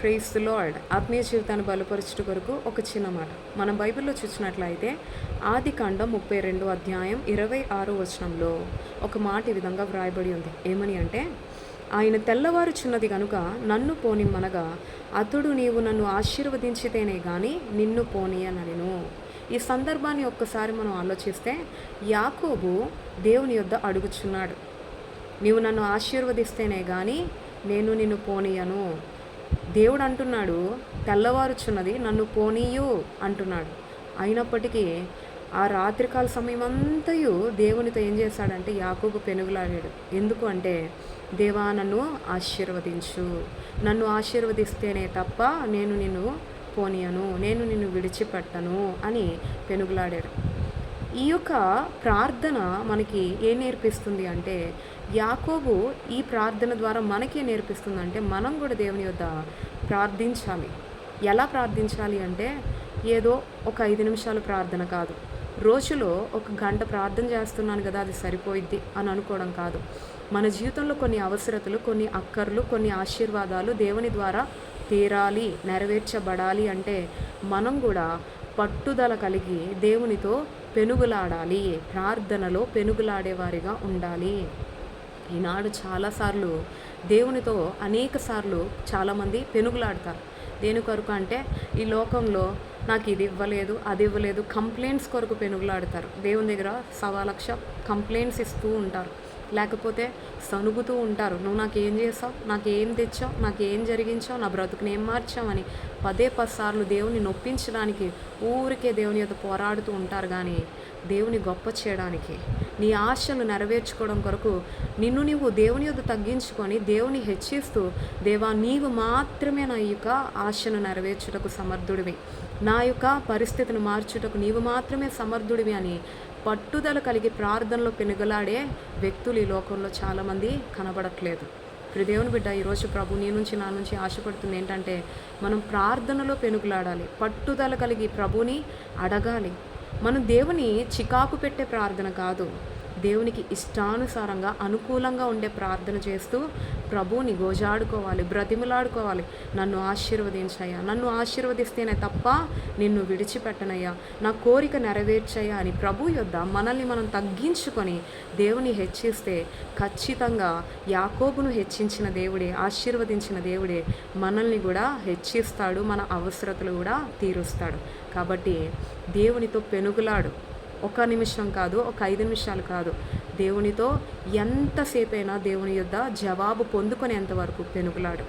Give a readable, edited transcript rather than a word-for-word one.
Praise the lord. ఆత్మీయ జీవితాన్ని బలపరచుట కొరకు ఒక చిన్న మాట. మనం బైబిల్లో చూసినట్లయితే ఆదికాండం 32 అధ్యాయం 26 వచనంలో ఒక మాట ఈ విధంగా వ్రాయబడి ఉంది. ఏమని అంటే, ఆయన తెల్లవారుచున్నది గనుక నన్ను పోనిమ్మనగా అతడు నీవు నన్ను ఆశీర్వదించితేనే గాని నిన్ను పోనీయనెను. ఈ సందర్భాన్ని ఒక్కసారి మనం ఆలోచిస్తే యాకోబు దేవుని యొద్ద అడుగుచున్నాడు, నీవు నన్ను ఆశీర్వదిస్తేనే కానీ నేను నిన్ను పోనీయను. దేవుడు అంటున్నాడు, తెల్లవారుచున్నది నన్ను పోనీయు అంటున్నాడు. అయినప్పటికీ ఆ రాత్రికాల సమయం అంతయు దేవునితో ఏం చేశాడంటే యాకోబు పెనుగులాడాడు. ఎందుకు అంటే, దేవా నన్ను ఆశీర్వదించు, నన్ను ఆశీర్వదిస్తేనే తప్ప నేను నిన్ను పోనీయను, నేను నిన్ను విడిచిపెట్టను అని పెనుగులాడాడు. ఈ యొక్క ప్రార్థన మనకి ఏం నేర్పిస్తుంది అంటే, యాకోబు ఈ ప్రార్థన ద్వారా మనకి ఏం నేర్పిస్తుందంటే, మనం కూడా దేవుని యొద్ద ప్రార్థించాలి. ఎలా ప్రార్థించాలి అంటే, ఏదో ఒక 5 నిమిషాలు ప్రార్థన కాదు, రోజులో 1 గంట ప్రార్థన చేస్తున్నాను కదా అది సరిపోయిద్ది అని అనుకోవడం కాదు. మన జీవితంలో కొన్ని అవసరతలు, కొన్ని అక్కర్లు, కొన్ని ఆశీర్వాదాలు దేవుని ద్వారా తీరాలి, నెరవేర్చబడాలి అంటే మనం కూడా పట్టుదల కలిగి దేవునితో పెనుగులాడాలి, ప్రార్థనలో పెనుగులాడేవారిగా ఉండాలి. ఈనాడు చాలాసార్లు దేవునితో అనేకసార్లు చాలామంది పెనుగులాడతారు. దేని కొరకు అంటే, ఈ లోకంలో నాకు ఇది ఇవ్వలేదు, అది ఇవ్వలేదు, కంప్లైంట్స్ కొరకు పెనుగులాడతారు. దేవుని దగ్గర 1,00,000 కంప్లైంట్స్ ఇస్తూ ఉంటారు. లేకపోతే సనుగుతూ ఉంటారు, నువ్వు నాకేం చేసావు, నాకేం తెచ్చావు, నాకేం జరిగించావు, నా బ్రతుకుని ఏం మార్చావని 10 సార్లు దేవుని నొప్పించడానికి ఊరికే దేవుని యొద్ద పోరాడుతూ ఉంటారు. కానీ దేవుని గొప్ప చేయడానికి, నీ ఆశలు నెరవేర్చుకోవడం కొరకు నిన్ను నీవు దేవుని యొద్ద తగ్గించుకొని దేవుని హెచ్చిస్తూ, దేవా నీవు మాత్రమే నా యొక్క ఆశను నెరవేర్చుటకు సమర్థుడివి, నా యొక్క పరిస్థితిని మార్చుటకు నీవు మాత్రమే సమర్థుడివి అని పట్టుదల కలిగి ప్రార్థనలో పెనుగలాడే వ్యక్తులు ఈ లోకంలో చాలామంది కనబడట్లేదు. ఇప్పుడు దేవుని బిడ్డ, ఈరోజు ప్రభు నీ నుంచి నా నుంచి ఆశపడుతుంది ఏంటంటే, మనం ప్రార్థనలో పెనుగులాడాలి, పట్టుదల కలిగి ప్రభుని అడగాలి. మనం దేవుని చికాకు పెట్టే ప్రార్థన కాదు, దేవునికి ఇష్టానుసారంగా అనుకూలంగా ఉండే ప్రార్థన చేస్తూ ప్రభువుని గోజాడుకోవాలి, బ్రతిమలాడుకోవాలి. నన్ను ఆశీర్వదించయ్యా, నన్ను ఆశీర్వదిస్తేనే తప్ప నిన్ను విడిచిపెట్టనయ్యా, నా కోరిక నెరవేర్చయ్యా అని ప్రభు యొద్ద మనల్ని మనం తగ్గించుకొని దేవుని హెచ్చిస్తే ఖచ్చితంగా యాకోబును హెచ్చించిన దేవుడే, ఆశీర్వదించిన దేవుడే మనల్ని కూడా హెచ్చిస్తాడు, మన అవసరతలు కూడా తీరుస్తాడు. కాబట్టి దేవునితో పెనుగులాడు. 1 నిమిషం కాదు, ఒక 5 నిమిషాలు కాదు, దేవునితో ఎంతసేపైనా దేవుని యొద్ద జవాబు పొందుకునేంత వరకు పెనుగులాడు.